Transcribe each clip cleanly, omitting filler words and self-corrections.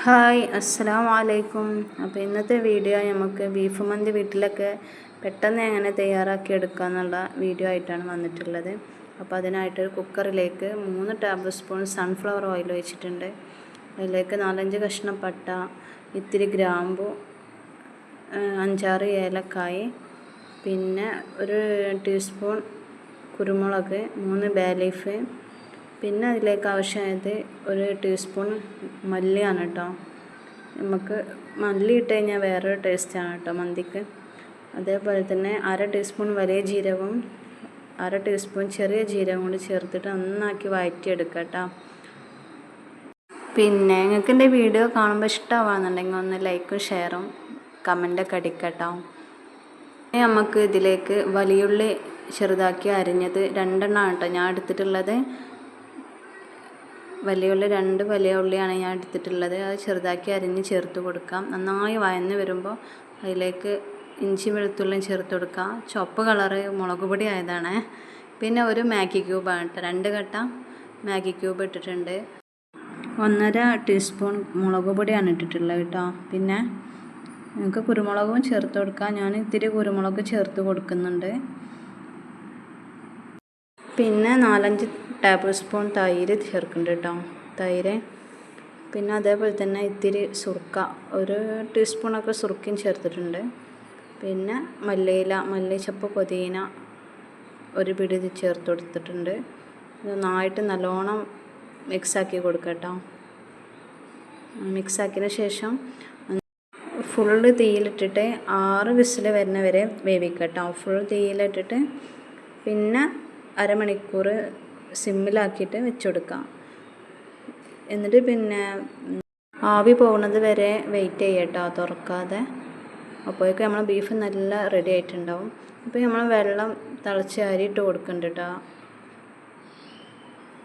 Hi അസ്സലാമു അലൈക്കും. അപ്പോൾ ഇന്നത്തെ വീഡിയോ നമുക്ക് ബീഫ് മന്തി വീട്ടിലൊക്കെ പെട്ടെന്ന് എങ്ങനെ തയ്യാറാക്കി എടുക്കാമെന്നുള്ള വീഡിയോ ആയിട്ടാണ് വന്നിട്ടുള്ളത്. അപ്പോൾ അതിനായിട്ട് കുക്കറിലേക്ക് 3 ടേബിൾ സ്പൂൺ സൺഫ്ലവർ ഓയിൽ ഒഴിച്ചിട്ടുണ്ട്. അതിലേക്ക് 4-5 കഷ്ണം പട്ട, ഇത്തിരി ഗ്രാമ്പു, 5-6 ഏലക്കായ്, പിന്നെ 1 ടീസ്പൂൺ കുരുമുളക്, 3 ബേ ലീഫ്, പിന്നെ അതിലേക്ക് ആവശ്യമായത് 1 ടീസ്പൂൺ മല്ലിയാണ് കേട്ടോ. നമുക്ക് മല്ലി ഇട്ട് കഴിഞ്ഞാൽ വേറൊരു ടേസ്റ്റാണ് കേട്ടോ മന്തിക്ക്. അതേപോലെ തന്നെ 1/2 ടീസ്പൂൺ വലിയ ജീരകവും 1/2 ടീസ്പൂൺ ചെറിയ ജീരകം കൂടി ചേർത്തിട്ട് നന്നാക്കി വഴറ്റിയെടുക്കുക കേട്ടോ. പിന്നെ നിങ്ങൾക്ക് എൻ്റെ വീഡിയോ കാണുമ്പോൾ ഇഷ്ടമാണെന്നുണ്ടെങ്കിൽ ഒന്ന് ലൈക്കും ഷെയറും കമൻറ്റൊക്കെ അടിക്കുക കേട്ടോ. നമുക്ക് ഇതിലേക്ക് വലിയുള്ളി ചെറുതാക്കി അരിഞ്ഞത് 2 എണ്ണമാണ് കേട്ടോ ഞാൻ എടുത്തിട്ടുള്ളത്. വലിയ ഉള്ളി 2 വലിയ ഉള്ളിയാണ് ഞാൻ എടുത്തിട്ടുള്ളത്. അത് ചെറുതാക്കി അരിഞ്ഞ് ചേർത്ത് കൊടുക്കാം. നന്നായി വഴന്ന് വരുമ്പോൾ അതിലേക്ക് ഇഞ്ചി വെളുത്തുള്ളിയും ചേർത്ത് കൊടുക്കാം. ചുവപ്പ് കളറ് മുളക് പൊടി ആയതാണ്. പിന്നെ 1 മാഗി ക്യൂബാണ് കേട്ടോ, 2 കട്ട മാഗി ക്യൂബ് ഇട്ടിട്ടുണ്ട്. 1.5 ടീസ്പൂൺ മുളക് പൊടിയാണ് ഇട്ടിട്ടുള്ളത് കേട്ടോ. പിന്നെ നിങ്ങൾക്ക് കുരുമുളകും ചേർത്ത് കൊടുക്കാം. ഞാൻ ഇത്തിരി കുരുമുളക് ചേർത്ത് കൊടുക്കുന്നുണ്ട്. പിന്നെ 4-5 ടേബിൾ സ്പൂൺ തൈര് ചേർക്കുന്നുണ്ട് കേട്ടോ, തൈര്. പിന്നെ അതേപോലെ തന്നെ ഇത്തിരി സുർക്ക, 1 ടീസ്പൂണൊക്കെ സുർക്കയും ചേർത്തിട്ടുണ്ട്. പിന്നെ മല്ലിയില, മല്ലിച്ചപ്പ്, പുതിന 1 പിടി ചേർത്ത് കൊടുത്തിട്ടുണ്ട്. നന്നായിട്ട് നല്ലോണം മിക്സാക്കി കൊടുക്കുക കേട്ടോ. മിക്സാക്കിയതിന് ശേഷം ഫുള്ള് തീയിലിട്ടിട്ട് 6 വിസിൽ വരുന്നവരെ വേവിക്കുക കേട്ടോ. ഫുൾ തീയിലിട്ടിട്ട് പിന്നെ അരമണിക്കൂർ സിമ്മിലാക്കിയിട്ട് വെച്ചുകൊടുക്കാം. എന്നിട്ട് പിന്നെ ആവി പോകുന്നത് വരെ വെയിറ്റ് ചെയ്യുക കേട്ടോ, തുറക്കാതെ. അപ്പോഴേക്കും നമ്മൾ ബീഫ് നല്ല റെഡി ആയിട്ടുണ്ടാവും. അപ്പോൾ നമ്മൾ വെള്ളം തിളച്ച് അരിയിട്ട് കൊടുക്കുന്നുണ്ട് കേട്ടോ.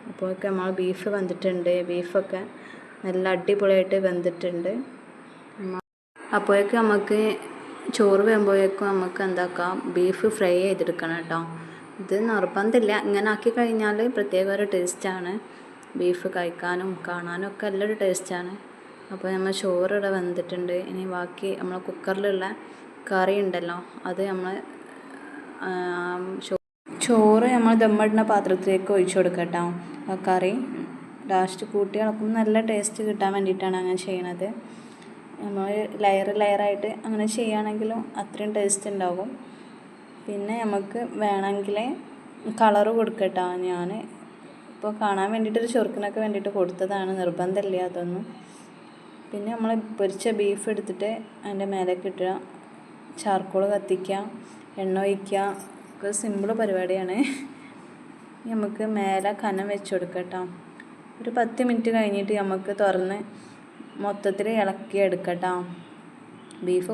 അപ്പോഴേക്കും നമ്മൾ ബീഫ് വെന്തിട്ടുണ്ട്. ബീഫൊക്കെ നല്ല അടിപൊളിയായിട്ട് വെന്തിട്ടുണ്ട്. അപ്പോഴേക്കും നമുക്ക് ചോറ് വേകുമ്പോഴേക്കും നമുക്ക് എന്താക്കാം, ബീഫ് ഫ്രൈ ചെയ്തെടുക്കണം കേട്ടോ. ഇത് നിർബന്ധമില്ല, ഇങ്ങനെ ആക്കി കഴിഞ്ഞാൽ പ്രത്യേക ഒരു ടേസ്റ്റാണ്. ബീഫ് കഴിക്കാനും കാണാനും ഒക്കെ നല്ലൊരു ടേസ്റ്റാണ്. അപ്പോൾ നമ്മൾ ചോറ് ഇവിടെ വെന്തിട്ടുണ്ട്. ഇനി ബാക്കി നമ്മൾ കുക്കറിലുള്ള കറി ഉണ്ടല്ലോ, അത് നമ്മൾ ചോറ് നമ്മൾ ദമ്മിടുന്ന പാത്രത്തിലേക്ക് ഒഴിച്ചു കൊടുക്കുക കേട്ടോ. ആ കറി ലാസ്റ്റ് കൂട്ടി ഇളക്കുമ്പോൾ നല്ല ടേസ്റ്റ് കിട്ടാൻ വേണ്ടിയിട്ടാണ് അങ്ങനെ ചെയ്യണത്. നമ്മൾ ലെയറായിട്ട് അങ്ങനെ ചെയ്യുകയാണെങ്കിലും അത്രയും ടേസ്റ്റ് ഉണ്ടാകും. പിന്നെ നമുക്ക് വേണമെങ്കിൽ കളറ് കൊടുക്കട്ടോ. ഞാൻ ഇപ്പോൾ കാണാൻ വേണ്ടിയിട്ടൊരു ചൊറുക്കിനൊക്കെ വേണ്ടിയിട്ട് കൊടുത്തതാണ്, നിർബന്ധമില്ല അതൊന്നും. പിന്നെ നമ്മൾ പൊരിച്ച ബീഫ് എടുത്തിട്ട് അതിൻ്റെ മേലേക്ക് ഇട്ടുക, ചാർക്കോൾ കത്തിക്കുക, എണ്ണ ഒഴിക്കുക, ഒക്കെ സിമ്പിൾ പരിപാടിയാണ്. നമുക്ക് മേലെ കനം വെച്ച് കൊടുക്കുക കേട്ടോ. ഒരു 10 മിനിറ്റ് കഴിഞ്ഞിട്ട് നമുക്ക് തുറന്ന് മൊത്തത്തിൽ ഇളക്കി എടുക്കട്ടോ. ബീഫ്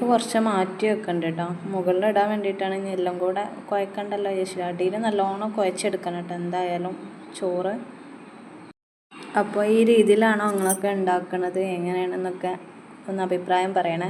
കുറച്ച് മാറ്റി വെക്കണ്ട കേട്ടോ, മുകളിലിടാൻ വേണ്ടിയിട്ടാണ്. ഇനി എല്ലാം കൂടെ കുഴക്കണ്ടല്ലോ ചേച്ചി, അടിയിൽ നല്ലോണം കുഴച്ചെടുക്കണം കേട്ടോ എന്തായാലും ചോറ്. അപ്പോൾ ഈ രീതിയിലാണോ നിങ്ങളൊക്കെ ഉണ്ടാക്കുന്നത്, എങ്ങനെയാണെന്നൊക്കെ ഒന്ന് അഭിപ്രായം പറയണേ.